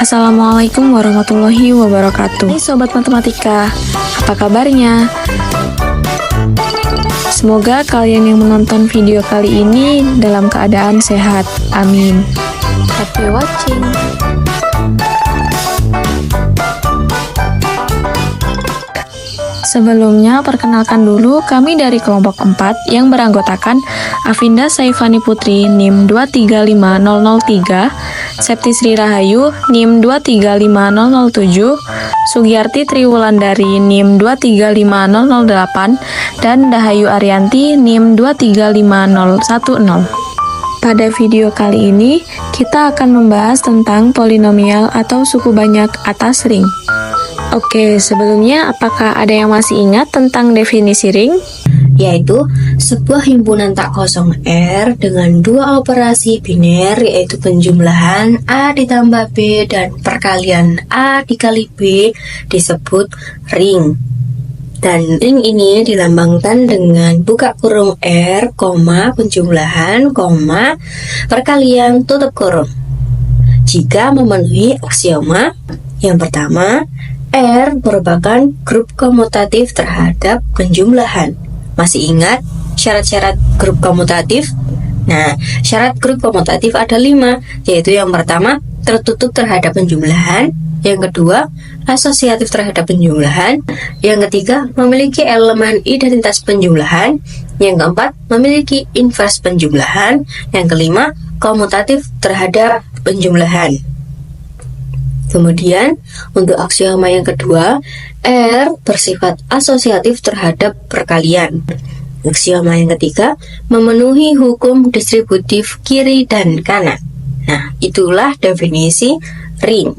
Assalamualaikum warahmatullahi wabarakatuh. Hai Sobat Matematika, apa kabarnya? Semoga kalian yang menonton video kali ini dalam keadaan sehat. Amin. Happy watching. Sebelumnya, perkenalkan dulu kami dari kelompok 4 yang beranggotakan Afinda Saifani Putri NIM 235003, Septi Sri Rahayu NIM 235007, Sugiyarti Triwulandari NIM 235008, dan Dahayu Arianti NIM 235010. Pada video kali ini, kita akan membahas tentang polinomial atau suku banyak atas ring. Oke, sebelumnya apakah ada yang masih ingat tentang definisi ring? Yaitu sebuah himpunan tak kosong R dengan dua operasi biner, yaitu penjumlahan A ditambah B dan perkalian A dikali B disebut ring. Dan ring ini dilambangkan dengan buka kurung R, penjumlahan, perkalian tutup kurung. Jika memenuhi aksioma yang pertama, R merupakan grup komutatif terhadap penjumlahan. Masih ingat syarat-syarat grup komutatif? Nah, syarat grup komutatif ada 5, yaitu yang pertama, tertutup terhadap penjumlahan, yang kedua, asosiatif terhadap penjumlahan, yang ketiga, memiliki elemen identitas penjumlahan, yang keempat, memiliki invers penjumlahan, yang kelima, komutatif terhadap penjumlahan. Kemudian, untuk aksioma yang kedua, R bersifat asosiatif terhadap perkalian. Aksioma yang ketiga, memenuhi hukum distributif kiri dan kanan. Nah, itulah definisi ring.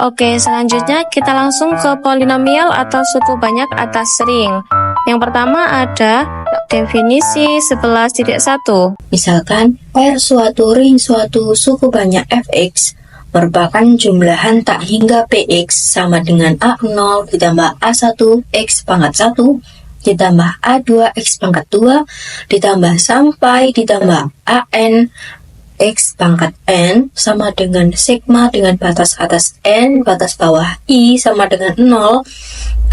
Oke, selanjutnya kita langsung ke polinomial atau suku banyak atas ring. Yang pertama ada definisi 11.1. Misalkan, R suatu ring suatu suku banyak fx merupakan jumlahan tak hingga px sama dengan A0 ditambah A1 x pangkat 1 ditambah A2 x pangkat 2 ditambah sampai ditambah AN x pangkat n sama dengan sigma dengan batas atas n, batas bawah i sama dengan 0,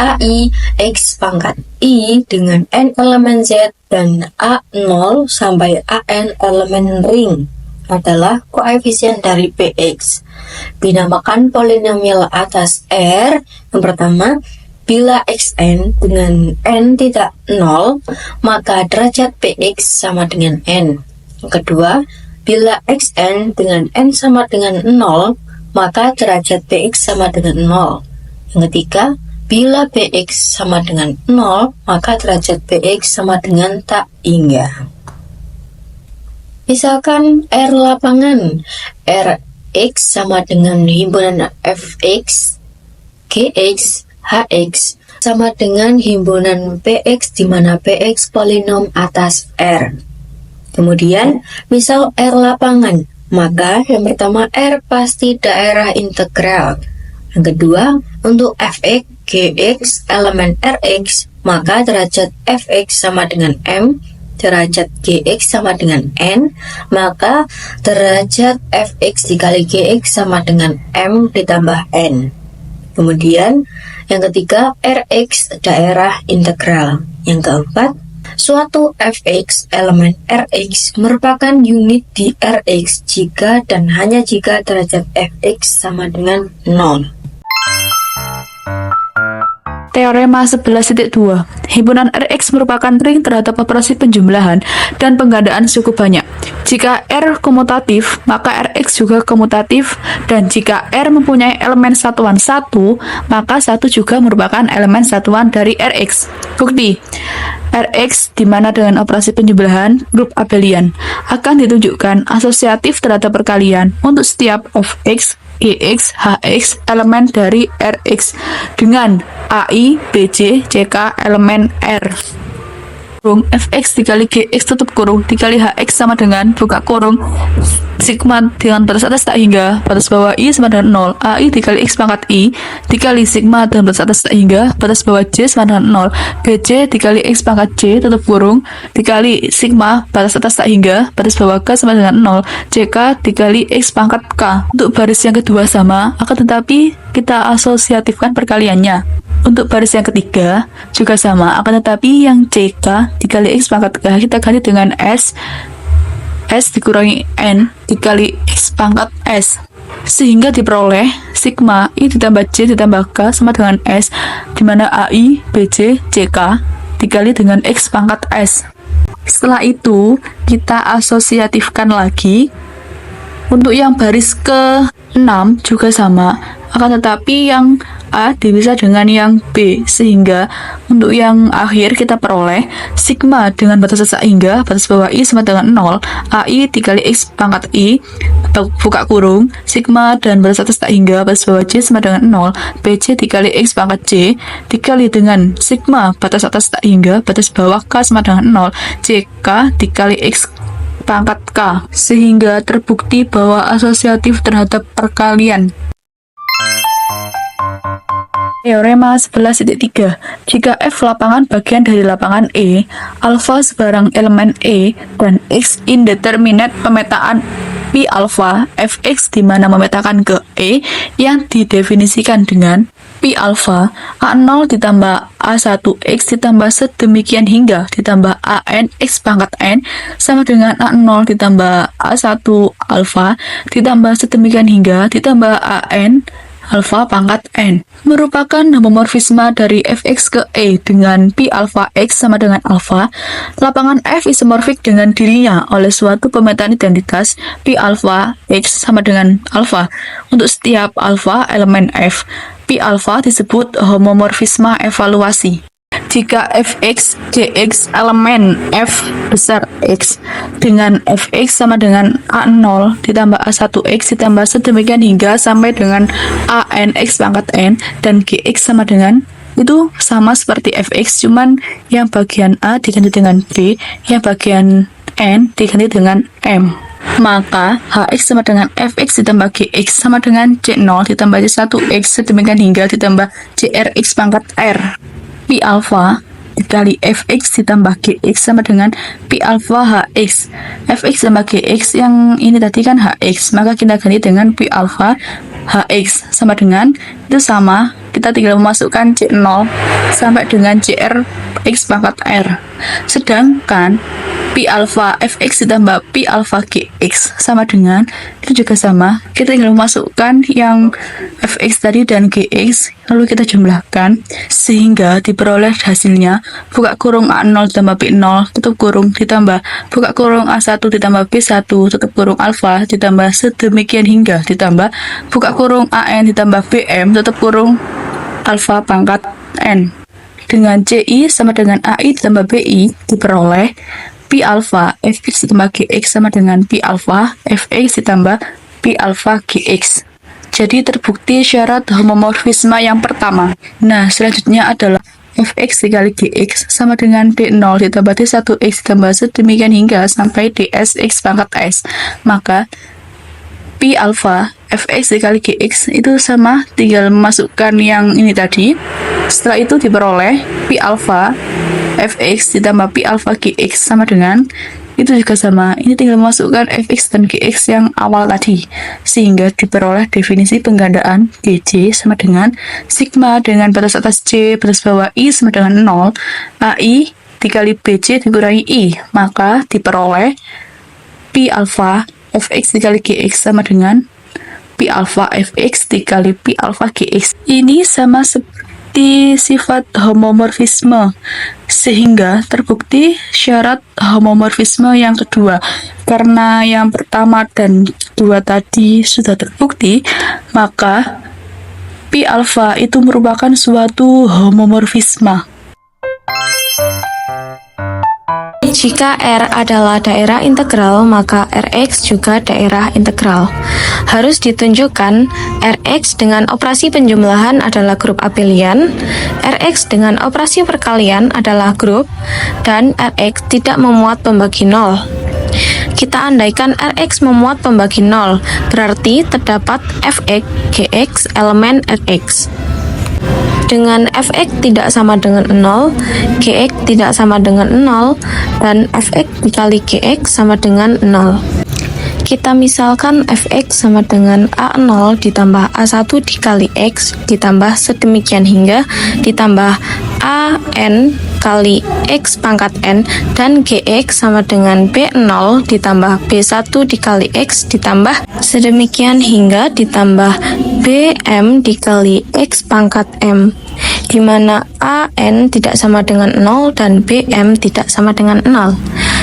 AI x pangkat i dengan n elemen z, dan A0 sampai AN elemen ring adalah koefisien dari px. Dinamakan polinomial atas R. Yang pertama, bila xn dengan n tidak 0, maka derajat px sama dengan n. Yang kedua, bila xn dengan n sama dengan 0, maka derajat px sama dengan 0. Yang ketiga, bila px sama dengan 0, maka derajat px sama dengan tak hingga. Misalkan R lapangan, Rx sama dengan himpunan Fx, Gx, Hx sama dengan himpunan Px di mana Px polinom atas R. Kemudian, misal R lapangan, maka yang pertama R pasti daerah integral. Yang kedua, untuk Fx, Gx, elemen Rx, maka derajat Fx sama dengan M, derajat Gx sama dengan N, maka derajat Fx dikali Gx sama dengan M ditambah N. Kemudian, yang ketiga, Rx daerah integral. Yang keempat, suatu Fx elemen Rx merupakan unit di Rx jika dan hanya jika derajat Fx sama dengan 0. Teorema 11.2. Himpunan Rx merupakan ring terhadap operasi penjumlahan dan penggandaan suku banyak. Jika R komutatif, maka Rx juga komutatif, dan jika R mempunyai elemen satuan 1, maka 1 juga merupakan elemen satuan dari Rx. Bukti, Rx dimana dengan operasi penjumlahan grup abelian akan ditunjukkan asosiatif terhadap perkalian untuk setiap Fx, Gx, Hx elemen dari Rx dengan AI, Bj, Ck elemen R. kurung fx dikali gx tutup kurung dikali hx sama dengan buka kurung sigma dengan batas atas tak hingga batas bawah i sama dengan 0, ai dikali x pangkat i dikali sigma dengan batas atas tak hingga batas bawah j sama dengan 0, bj dikali x pangkat j tutup kurung dikali sigma batas atas tak hingga batas bawah k sama dengan 0, jk dikali x pangkat k. Untuk baris yang kedua sama, akan tetapi kita asosiatifkan perkaliannya. Untuk baris yang ketiga juga sama, akan tetapi yang CK dikali X pangkat K kita ganti dengan S dikurangi N dikali X pangkat S, sehingga diperoleh sigma I ditambah J ditambah K sama dengan S, dimana AI, BJ, CK dikali dengan X pangkat S. Setelah itu kita asosiatifkan lagi. Untuk yang baris ke-6 juga sama, akan tetapi yang A dipisah dengan yang B, sehingga untuk yang akhir kita peroleh sigma dengan batas atas hingga batas bawah I sama dengan 0, AI dikali X pangkat I buka kurung sigma dan batas atas tak hingga batas bawah J sama dengan 0, BJ dikali X pangkat J dikali dengan sigma batas atas tak hingga batas bawah K sama dengan 0, JK dikali X pangkat K, sehingga terbukti bahwa asosiatif terhadap perkalian. Teorema 11.3. Jika F lapangan bagian dari lapangan E, alfa sebarang elemen E, dan X indeterminate pemetaan pi alfa Fx di mana memetakan ke E yang didefinisikan dengan pi alfa A0 ditambah A1x ditambah sedemikian hingga ditambah AN X pangkat N sama dengan A0 ditambah A1 alfa ditambah sedemikian hingga ditambah AN alfa pangkat N merupakan homomorfisme dari Fx ke E dengan pi alfa X sama dengan alfa. Lapangan F isomorfik dengan dirinya oleh suatu pemetaan identitas pi alfa X sama dengan alfa. Untuk setiap alfa elemen F, pi alfa disebut homomorfisme evaluasi. Jika Fx, Gx elemen F besar X dengan Fx sama dengan A0 ditambah A1x ditambah sedemikian hingga sampai dengan AN X pangkat N dan Gx sama dengan itu sama seperti Fx, cuman yang bagian A diganti dengan B, yang bagian N diganti dengan M. Maka Hx sama dengan Fx ditambah Gx sama dengan C0 ditambah C1x sedemikian hingga ditambah CRx pangkat R. Pi alfa dikali Fx ditambah Gx sama dengan pi alfa Hx. Fx tambah Gx yang ini tadi kan Hx, maka kita ganti dengan pi alfa Hx sama dengan itu sama, kita tinggal memasukkan C0 sampai dengan CR X pangkat R. Sedangkan pi alfa Fx ditambah pi alfa Gx sama dengan itu juga sama, kita tinggal memasukkan yang Fx tadi dan Gx lalu kita jumlahkan sehingga diperoleh hasilnya buka kurung A0 ditambah B0 tutup kurung ditambah buka kurung A1 ditambah B1 tutup kurung alfa ditambah sedemikian hingga ditambah buka kurung AN ditambah BM tutup kurung alfa pangkat N. Dengan CI sama dengan AI ditambah BI diperoleh pi alfa Fx ditambah Gx sama dengan pi alfa Fx ditambah pi alfa Gx. Jadi terbukti syarat homomorfisme yang pertama. Nah, selanjutnya adalah Fx dikali Gx sama dengan D0 ditambah D1x ditambah sedemikian hingga sampai ds X pangkat S. Maka pi alfa Fx dikali Gx itu sama, tinggal memasukkan yang ini tadi. Setelah itu diperoleh pi alfa Fx ditambah pi alfa Gx sama dengan itu juga sama, ini tinggal memasukkan Fx dan Gx yang awal tadi, sehingga diperoleh definisi penggandaan Gj sama dengan sigma dengan batas atas J batas bawah I sama dengan 0, AI dikali Bj dikurangi I, maka diperoleh pi alfa Fx dikali Gx sama dengan pi alfa Fx dikali pi alfa Gx. Ini sama seperti sifat homomorfisme, sehingga terbukti syarat homomorfisme yang kedua. Karena yang pertama dan kedua tadi sudah terbukti, maka pi alfa itu merupakan suatu homomorfisme. Jika R adalah daerah integral, maka Rx juga daerah integral. Harus ditunjukkan Rx dengan operasi penjumlahan adalah grup abelian, Rx dengan operasi perkalian adalah grup dan Rx tidak memuat pembagi 0. Kita andaikan Rx memuat pembagi 0, berarti terdapat Fx, Gx, elemen Rx. Dengan Fx tidak sama dengan 0, Gx tidak sama dengan 0, dan Fx dikali Gx sama dengan 0. Kita misalkan Fx sama dengan A0 ditambah A1 dikali X ditambah sedemikian hingga ditambah AN kali X pangkat N, dan Gx sama dengan B0 ditambah B1 dikali X ditambah sedemikian hingga ditambah BM dikali X pangkat M, di mana AN tidak sama dengan 0 dan BM tidak sama dengan 0.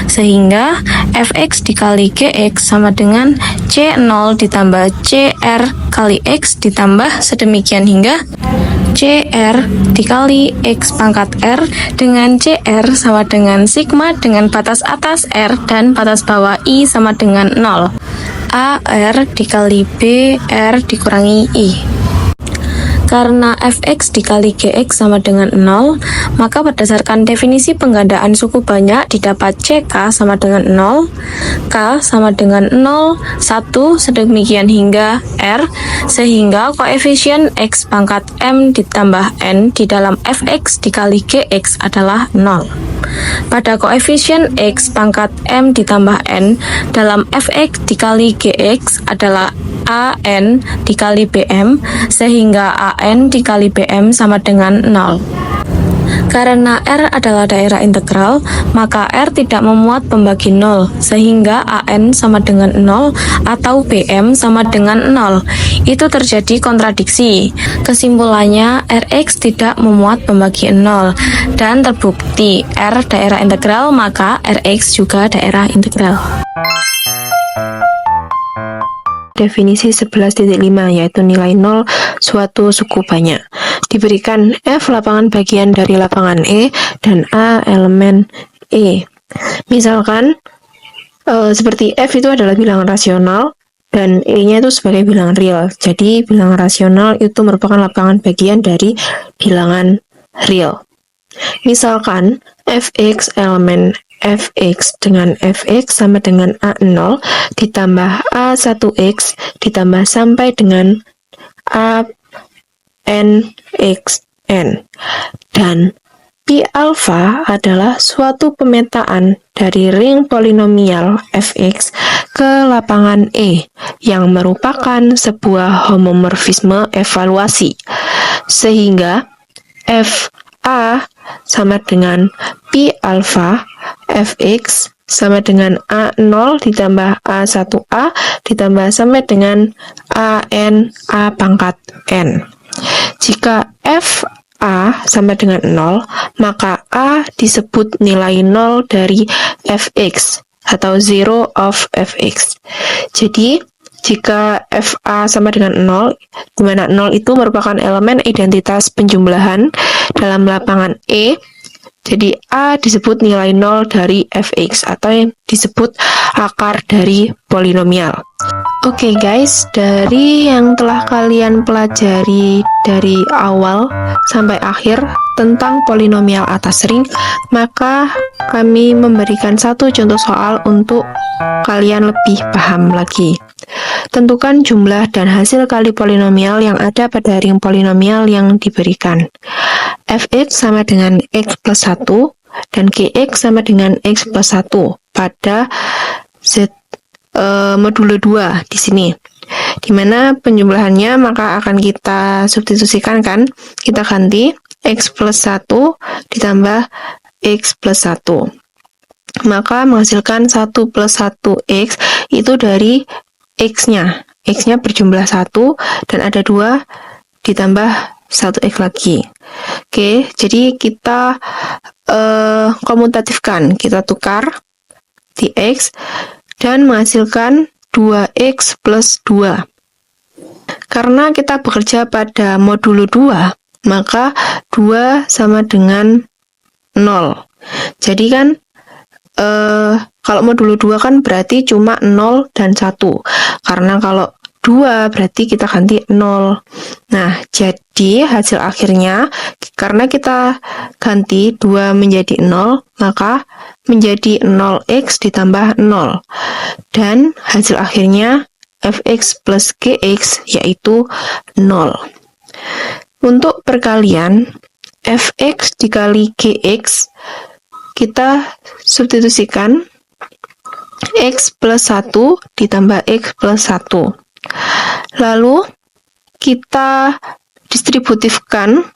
Sehingga Fx dikali Gx sama dengan C0 ditambah CR kali X ditambah sedemikian hingga CR dikali X pangkat R dengan CR sama dengan sigma dengan batas atas R dan batas bawah I sama dengan 0. AR dikali BR dikurangi I. Karena Fx dikali Gx sama dengan 0, maka berdasarkan definisi penggandaan suku banyak didapat CK sama dengan 0, K sama dengan 0, 1, sedemikian hingga R, sehingga koefisien X pangkat M ditambah N di dalam Fx dikali Gx adalah 0. Pada koefisien X pangkat M ditambah N dalam Fx dikali Gx adalah AN dikali BM, sehingga AN dikali BM sama dengan 0. Karena R adalah daerah integral, maka R tidak memuat pembagi 0, sehingga AN sama dengan 0 atau BM sama dengan 0. Itu terjadi kontradiksi. Kesimpulannya, Rx tidak memuat pembagi 0, dan terbukti R daerah integral, maka Rx juga daerah integral. Definisi 11.5 yaitu nilai 0 suatu suku banyak. Diberikan F lapangan bagian dari lapangan E dan A elemen E. Misalkan seperti F itu adalah bilangan rasional dan E-nya itu sebagai bilangan real. Jadi bilangan rasional itu merupakan lapangan bagian dari bilangan real. Misalkan Fx elemen Fx dengan Fx sama dengan A0 ditambah A1x ditambah sampai dengan ANXN, dan Pi alpha adalah suatu pemetaan dari ring polinomial Fx ke lapangan E yang merupakan sebuah homomorfisme evaluasi, sehingga Fa sama dengan Pi alpha Fx sama dengan A0 ditambah A1A ditambah sampai dengan AN A pangkat N. Jika Fa sama dengan 0, maka A disebut nilai 0 dari Fx atau 0 of Fx. Jadi, jika Fa sama dengan 0, di mana 0 itu merupakan elemen identitas penjumlahan dalam lapangan E, jadi A disebut nilai 0 dari Fx atau yang disebut akar dari polinomial. Oke guys, dari yang telah kalian pelajari dari awal sampai akhir tentang polinomial atas ring, maka kami memberikan satu contoh soal untuk kalian lebih paham lagi. Tentukan jumlah dan hasil kali polinomial yang ada pada ring polinomial yang diberikan. Fx sama dengan x plus 1 dan Gx sama dengan x plus 1 pada Z modulo 2 di sini. Dimana penjumlahannya maka akan kita substitusikan kan, kita ganti x plus 1 ditambah x plus 1. Maka menghasilkan 1 plus 1x itu dari x-nya. X-nya berjumlah 1 dan ada 2 ditambah 1x lagi. Oke, jadi kita komutatifkan, kita tukar di x dan menghasilkan 2x plus 2. Karena kita bekerja pada modulo 2, maka 2 sama dengan 0. Jadi kan kalau modulo 2 kan berarti cuma 0 dan 1. Karena kalau 2, berarti kita ganti 0. Nah, jadi hasil akhirnya, karena kita ganti 2 menjadi 0, maka menjadi 0x ditambah 0. Dan hasil akhirnya fx plus gx yaitu 0. Untuk perkalian, fx dikali gx, kita substitusikan x plus 1 ditambah x plus 1. Lalu, kita distributifkan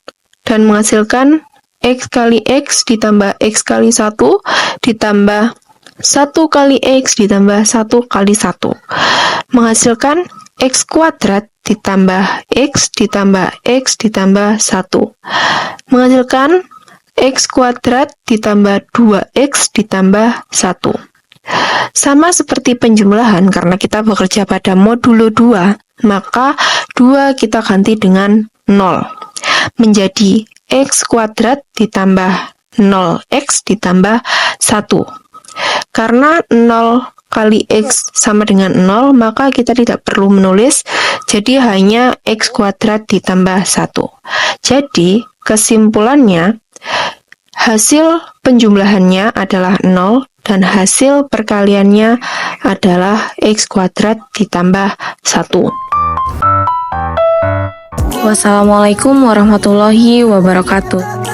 dan menghasilkan x kali x ditambah x kali 1 ditambah 1 kali x ditambah 1 kali 1. Menghasilkan x kuadrat ditambah x ditambah x ditambah 1. Menghasilkan x kuadrat ditambah 2x ditambah 1. Sama seperti penjumlahan, karena kita bekerja pada modulo 2, maka 2 kita ganti dengan 0. Menjadi x kuadrat ditambah 0x ditambah 1. Karena 0 kali x sama dengan 0, maka kita tidak perlu menulis, jadi hanya x kuadrat ditambah 1. Jadi, kesimpulannya, hasil penjumlahannya adalah 0 dan hasil perkaliannya adalah x kuadrat ditambah 1. Wassalamualaikum warahmatullahi wabarakatuh.